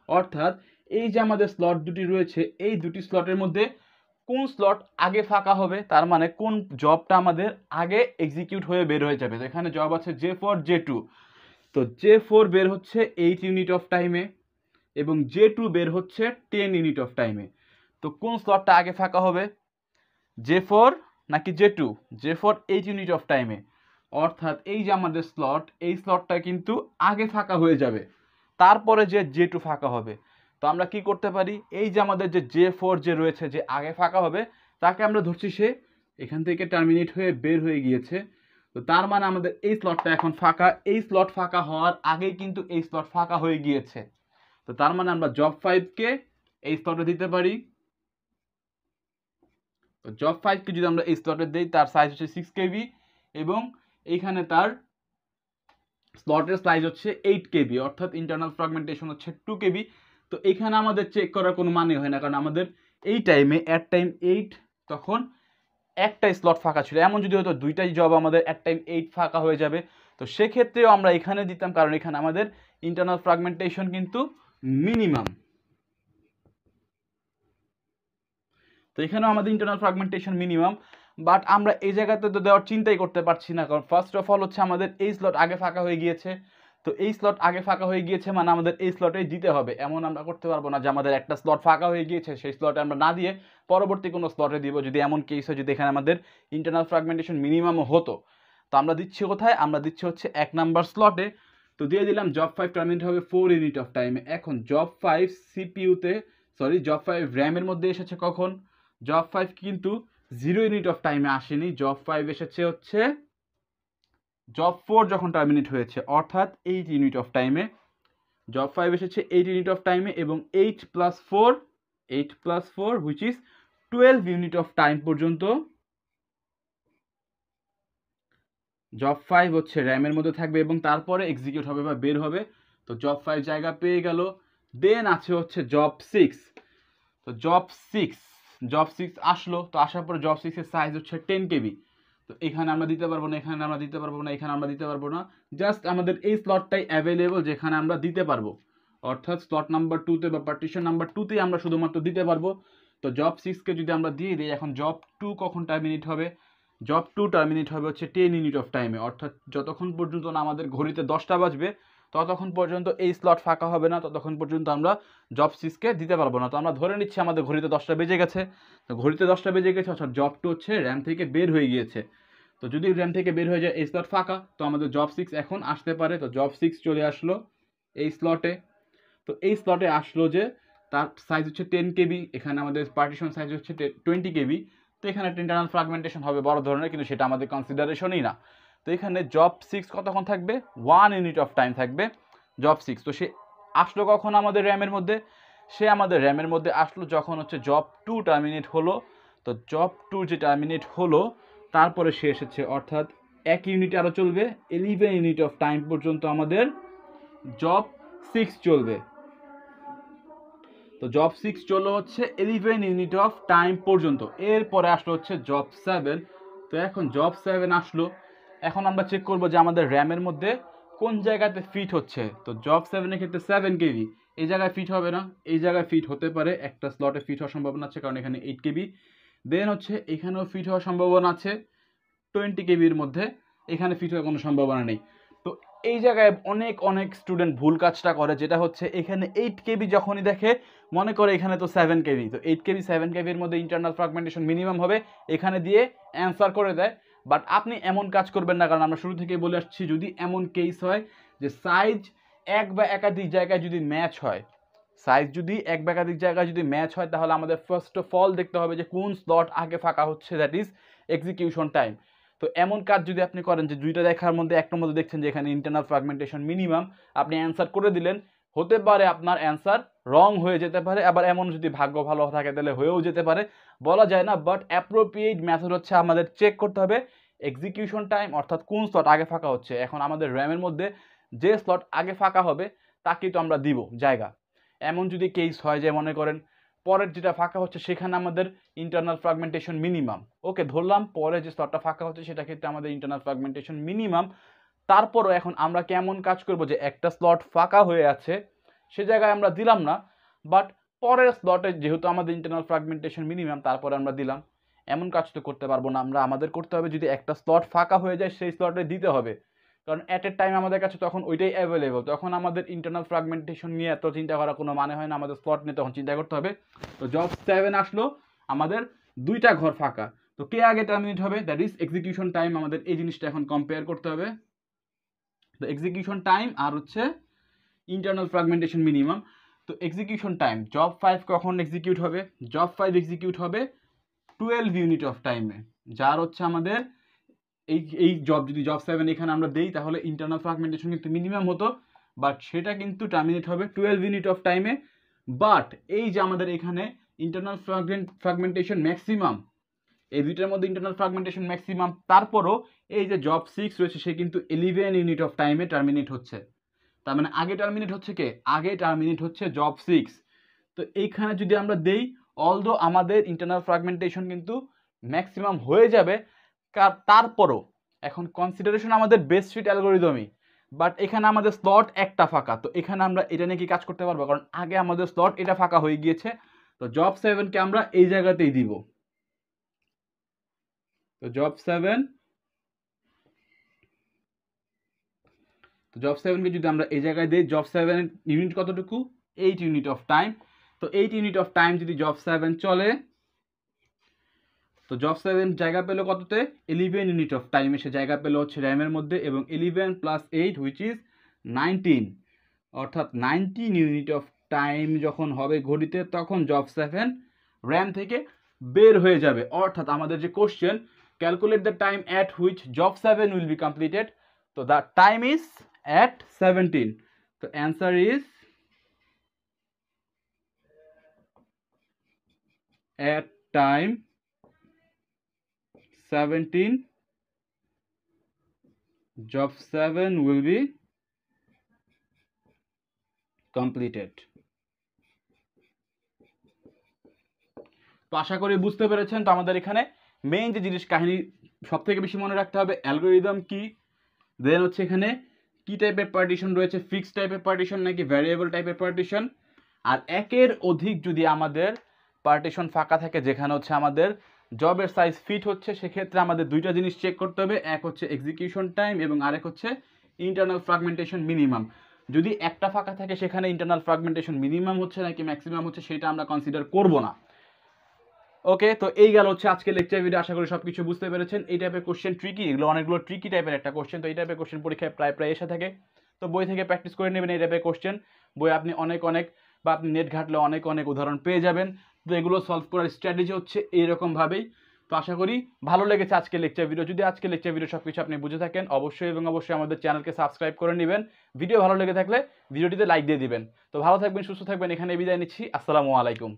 অর্থাৎ এই যে আমাদের স্লট দুটি রয়েছে, এই দুটি স্লটের মধ্যে কোন স্লট আগে ফাঁকা হবে, তার মানে কোন জবটা আমাদের আগে এক্সিকিউট হয়ে বের হয়ে যাবে। তো এখানে জব আছে J4 J2, তো J4 বের হচ্ছে 8 ইউনিট অফ টাইমে এবং J2 বের হচ্ছে 10 ইউনিট অফ টাইমে। তো কোন স্লটটা আগে ফাঁকা হবে, J4 নাকি J2? J4 8 ইউনিট অফ টাইমে, অর্থাৎ এই যে আমাদের স্লট, এই স্লটটা কিন্তু আগে ফাঁকা হয়ে যাবে, তারপরে যে J2 ফাঁকা হবে। তো আমরা কি করতে পারি, এই যে আমাদের যে J4 যে রয়েছে, যে আগে ফাঁকা হবে, তাকে আমরা ধরছি সে এখান থেকে টার্মিনেট হয়ে বের হয়ে গিয়েছে। তো তার মানে আমাদের এই স্লটটা এখন ফাঁকা, এই স্লট ফাঁকা হওয়ার আগেই কিন্তু এই স্লট ফাঁকা হয়ে গিয়েছে। তো তার মানে আমরা জব 5কে এই স্লটে দিতে পারি। তো জব 5কে যদি আমরা এই স্লটে দিই, তার সাইজ হচ্ছে 6 কেবি এবং এইখানে তার স্লটের সাইজ হচ্ছে 8 কেবি, অর্থাৎ ইন্টারনাল ফ্র্যাগমেন্টেশন হচ্ছে 2 কেবি। তো এখানে আমাদের চেক করার কোনো মানে হয় না, কারণ আমাদের এই টাইমে অ্যাট টাইম 8 তখন একটাই স্লট ফাঁকা ছিল। এমন যদি হতো দুইটাই জব আমাদের অ্যাট টাইম 8 ফাঁকা হয়ে যাবে, তো সেক্ষেত্রেও আমরা এখানে দিতাম, কারণ এখানে আমাদের ইন্টারনাল ফ্র্যাগমেন্টেশন কিন্তু মিনিমাম। তো এখানেও আমাদের ইন্টারনাল ফ্র্যাগমেন্টেশন মিনিমাম, বাট আমরা এই জায়গাতে তো দেওয়ার চিন্তাই করতে পারছি না, কারণ ফার্স্ট অফ অল হচ্ছে আমাদের এই স্লট আগে ফাঁকা হয়ে গিয়েছে। তো এই স্লট আগে ফাঁকা হয়ে গিয়েছে মানে আমাদের এই স্লটেই দিতে হবে, এমন আমরা করতে পারবো না যে আমাদের একটা স্লট ফাঁকা হয়ে গিয়েছে সেই স্লটে আমরা না দিয়ে পরবর্তী কোনো স্লটে দিব, যদি এমন কেস হয় যদি এখানে আমাদের ইন্টারনাল ফ্র্যাগমেন্টেশন মিনিমামও হতো। তো আমরা দিচ্ছি কোথায়, আমরা দিচ্ছি হচ্ছে 1 নাম্বার স্লটে। তো দিয়ে দিলাম জব 5 টার্মিনেট হবে 4 ইউনিট অফ টাইমে। এখন জব 5 সিপিইউতে, সরি জব 5 র্যামের মধ্যে এসেছে কখন, জব 5 কিন্তু 0 ইউনিট অফ টাইমে আসেনি, জব 5 এসেছে হচ্ছে জব 4 যখন টার্মিনেট হয়েছে, অর্থাৎ 8 ইউনিট অফ টাইমে। জব 5 এসেছে 8 ইউনিট অফ টাইমে এবং 8 plus 4 which is 12 unit of time পর্যন্ত জব 5 হচ্ছে র্যামের মধ্যে থাকবে এবং তারপরে এক্সিকিউট হবে বা বের হবে। তো জব 5 জায়গা পেয়ে গেল। দেন আছে হচ্ছে জব 6। তো জব 6 আসলো, তো আসার পরে জব 6 এর সাইজ হচ্ছে 10 কেবি। তো এখানে আমরা দিতে পারবো না, এখানে আমরা দিতে পারবো না, এখানে আমরা দিতে পারবো না, জাস্ট আমাদের এই স্লটটাই অ্যাভেলেবল যেখানে আমরা দিতে পারবো, অর্থাৎ স্লট নাম্বার 2তে বা পার্টিশন নাম্বার 2তেই আমরা শুধুমাত্র দিতে পারবো। তো জব 6কে যদি আমরা দিয়ে দিই, এখন জব 2 কখন টার্মিনেট হবে, জব 2 টার্মিনেট হবে হচ্ছে 10 ইউনিট অফ টাইমে, অর্থাৎ যতক্ষণ পর্যন্ত না আমাদের ঘড়িতে 10টা বাজবে ততক্ষণ পর্যন্ত এই স্লট ফাঁকা হবে না, ততক্ষণ পর্যন্ত আমরা জব 6কে দিতে পারবো না। তো আমরা ধরে নিচ্ছি আমাদের ঘড়িতে 10টা বেজে গেছে, তো ঘড়িতে 10টা বেজে গেছে অর্থাৎ জব 2 হচ্ছে র্যাম থেকে বের হয়ে গিয়েছে। তো যদি র্যাম থেকে বের হয়ে যায় এই স্লট ফাঁকা, তো আমাদের জব 6 এখন আসতে পারে। তো জব 6 চলে আসলো এই স্লটে। তো এই স্লটে আসলো যে তার সাইজ হচ্ছে 10 কেবি, এখানে আমাদের পার্টিশন সাইজ হচ্ছে 20 কেবি। তো এখানে একটা ইন্টারনাল ফ্র্যাগমেন্টেশন হবে বড় ধরনের, কিন্তু সেটা আমাদের কনসিডারেশনই না। তো এখানে জব 6 কতক্ষণ থাকবে, 1 ইউনিট অফ টাইম থাকবে জব 6। তো সে আসলো কখন আমাদের র্যামের মধ্যে, সে আমাদের র্যামের মধ্যে আসলো যখন হচ্ছে জব 2 টার্মিনেট হলো। তো জব 2 যে টার্মিনেট হলো তারপরে সে এসেছে, অর্থাৎ 1 ইউনিট আরও চলবে, 11 ইউনিট অফ টাইম পর্যন্ত আমাদের জব 6 চলবে। তো জব 6 চললো হচ্ছে 11 ইউনিট অফ টাইম পর্যন্ত। এরপরে আসলো হচ্ছে জব 7। তো এখন জব 7 আসলো, এখন আমরা চেক করবো যে আমাদের র্যামের মধ্যে কোন জায়গাতে ফিট হচ্ছে। তো জব 7 এর ক্ষেত্রে 7 কেবি এই জায়গায় ফিট হবে না, এই জায়গায় ফিট হতে পারে, একটা স্লটে ফিট হওয়ার সম্ভাবনা আছে কারণ এখানে 8 কেবি। দেন হচ্ছে এখানেও ফিট হওয়ার সম্ভাবনা আছে 20 কেবির মধ্যে, এখানে ফিট হওয়ার কোনো সম্ভাবনা নেই। তো এই জায়গায় অনেক অনেক স্টুডেন্ট ভুল কাজটা করে, যেটা হচ্ছে এখানে 8 কেবি যখনই দেখে মনে করে এখানে তো 7 কেবি, তো 8 কেবি 7 কেবির মধ্যে ইন্টারনাল ফ্র্যাগমেন্টেশন মিনিমাম হবে, এখানে দিয়ে অ্যান্সার করে দেয়। বাট আপনি এমন কাজ করবেন না, কারণ আমরা শুরু থেকেই বলে আসছি যদি এমন কেস হয় যে সাইজ এক বা একাধিক জায়গায় যদি ম্যাচ হয়, সাইজ যদি এক বা একাধিক জায়গায় যদি ম্যাচ হয়, তাহলে আমাদের ফার্স্ট অফ অল দেখতে হবে যে কোন স্লট আগে ফাঁকা হচ্ছে, দ্যাট ইজ এক্সিকিউশন টাইম। তো এমন কাজ যদি আপনি করেন যে দুইটা দেখার মধ্যে একটার মধ্যে দেখছেন যে এখানে ইন্টারনাল ফ্র্যাগমেন্টেশন মিনিমাম, আপনি অ্যান্সার করে দিলেন, হতে পারে আপনার অ্যান্সার রং হয়ে যেতে পারে, আবার এমন যদি ভাগ্য ভালো থাকে তাহলে হয়েও যেতে পারে, বলা যায় না। বাট অ্যাপ্রোপ্রিয়েট মেথড হচ্ছে আমাদের চেক করতে হবে এক্সিকিউশন টাইম, অর্থাৎ কোন স্লট আগে ফাঁকা হচ্ছে। এখন আমাদের র্যামের মধ্যে যে স্লট আগে ফাঁকা হবে তাকেই তো আমরা দিব জায়গা। এমন যদি কেস হয় যে মনে করেন পরের যেটা ফাঁকা হচ্ছে সেখানে আমাদের ইন্টারনাল ফ্র্যাগমেন্টেশন মিনিমাম, ওকে ধরলাম পরে যে স্লটটা ফাঁকা হচ্ছে সেটা ক্ষেত্রে আমাদের ইন্টারনাল ফ্র্যাগমেন্টেশন মিনিমাম, তারপরও এখন আমরা কেমন কাজ করব যে একটা স্লট ফাঁকা হয়ে আছে সে জায়গায় আমরা দিলাম না, বাট পরের স্লটে যেহেতু আমাদের ইন্টারনাল ফ্র্যাগমেন্টেশন মিনিমাম, তারপরে আমরা দিলাম। এমন কাজ তো করতে পারবো না আমরা, আমাদের করতে হবে যদি একটা স্লট ফাঁকা হয়ে যায় সেই স্লটে দিতে হবে, কারণ অ্যাট এ টাইম আমাদের কাছে তখন ওইটাই অ্যাভেলেবল, তখন আমাদের ইন্টারনাল ফ্র্যাগমেন্টেশন নিয়ে এত চিন্তা করার কোনো মানে হয় না, আমাদের স্লট নিয়ে তখন চিন্তা করতে হবে। তো জব 7 আসলো, আমাদের 2টা ঘর ফাঁকা, তো কে আগে টার্মিনেট হবে, দ্যাট ইজ এক্সিকিউশন টাইম। আমাদের এই জিনিসটা এখন কম্পেয়ার করতে হবে। তো এক্সিকিউশন টাইম আর হচ্ছে ইন্টারনাল ফ্র্যাগমেন্টেশন মিনিমাম। তো এক্সিকিউশন টাইম জব 5 কখন এক্সিকিউট হবে, জব 5 এক্সিকিউট হবে 12 ইউনিট অফ টাইমে, যার হচ্ছে আমাদের এই জব, যদি জব 7 এখানে আমরা দেই তাহলে ইন্টারনাল ফ্র্যাগমেন্টেশন কিন্তু মিনিমাম হতো, বাট সেটা কিন্তু টার্মিনেট হবে 12 ইউনিট অফ টাইমে। বাট এই যে আমাদের এখানে ইন্টারনাল ফ্র্যাগমেন্টেশন ম্যাক্সিমাম, এই দুইটার মধ্যে ইন্টারনাল ফ্র্যাগমেন্টেশন ম্যাক্সিমাম, তারপরও এই যে জব 6 রয়েছে সে কিন্তু 11 ইউনিট অফ টাইমে টার্মিনেট হচ্ছে। তার মানে আগে টার্মিনেট হচ্ছে কে, আগে টার্মিনেট হচ্ছে জব 6। তো এইখানে যদি আমরা দেই, অলদো আমাদের ইন্টারনাল ফ্র্যাগমেন্টেশন কিন্তু ম্যাক্সিমাম হয়ে যাবে, তারপরও এখন কনসিডারেশন আমাদের বেস্ট ফিট অ্যালগরিদমই, বাট এখানে আমাদের স্লট একটা ফাঁকা, তো এখানে আমরা এটা নিয়ে কি কাজ করতে পারবো, কারণ আগে আমাদের স্লট এটা ফাঁকা হয়ে গিয়েছে। তো জব 7কে আমরা এই জায়গাতেই দিব। তো জব 7কে যদি আমরা এই জায়গায় দিই, জব 7 ইউনিট কতটুকু, 8 ইউনিট অফ টাইম। তো 8 ইউনিট অফ টাইম যদি জব 7 চলে, তো জব 7 জায়গা পেলো কততে, 11 ইউনিট অফ টাইমে সে জায়গা পেলো হচ্ছে র্যামের মধ্যে, এবং 11 প্লাস 8 হুইচ ইজ 19, অর্থাৎ 19 ইউনিট অফ টাইম যখন হবে ঘড়িতে, তখন জব 7 র্যাম থেকে বের হয়ে যাবে। অর্থাৎ আমাদের যে question, calculate the time at which job 7 will be completed, তো the time is at 17. The answer is at time 17 job 7 will be completed. তো আশা করি বুঝতে পেরেছেন। তো আমাদের এখানে মেইন যে জিনিস কাহিনী সব থেকে বেশি মনে রাখতে হবে, অ্যালগরিদম কি, দেন হচ্ছে এখানে কি টাইপের পার্টিশন রয়েছে, ফিক্সড টাইপের পার্টিশন নাকি ভ্যারিয়েবল টাইপের পার্টিশন, আর একের অধিক যদি আমাদের পার্টিশন ফাঁকা থাকে যেখানে হচ্ছে আমাদের জবের সাইজ ফিট হচ্ছে, সেক্ষেত্রে আমাদের দুইটা জিনিস চেক করতে হবে, এক হচ্ছে এক্সিকিউশন টাইম এবং আরেক হচ্ছে ইন্টারনাল ফ্র্যাগমেন্টেশন মিনিমাম। যদি একটা ফাঁকা থাকে সেখানে ইন্টারনাল ফ্র্যাগমেন্টেশন মিনিমাম হচ্ছে নাকি ম্যাক্সিমাম হচ্ছে সেটা আমরা কনসিডার করব না। ওকে, তো এই গেল হচ্ছে আজকে লেকচার ভিডিও। আশা করি সব কিছু বুঝতে পেরেছেন। এই টাইপের কোশ্চেন ট্রিকি, এগুলো অনেকগুলো ট্রিকি টাইপের একটা কোশ্চেন, তো এই টাইপের কোশ্চেন পরীক্ষায় প্রায় এসে থাকে, তো বই থেকে প্র্যাকটিস করে নেবেন এই টাইপের কোশ্চেন। বই আপনি অনেক বা আপনি নেট ঘাটলে অনেক উদাহরণ পেয়ে যাবেন। তো এগুলো সলভ করার স্ট্র্যাটেজি হচ্ছে এইরকমভাবেই। তো আশা করি ভালো লেগেছে আজকে লেকচার ভিডিও। যদি আজকে লেকচার ভিডিও সব কিছু আপনি বুঝে থাকেন, অবশ্যই আমাদের চ্যানেলকে সাবস্ক্রাইব করে নেবেন। ভিডিও ভালো লেগে থাকলে ভিডিওটিতে লাইক দিয়ে দিবেন। তো ভালো থাকবেন, সুস্থ থাকবেন, এখানে বিদায় নিচ্ছি। আসসালামু আলাইকুম।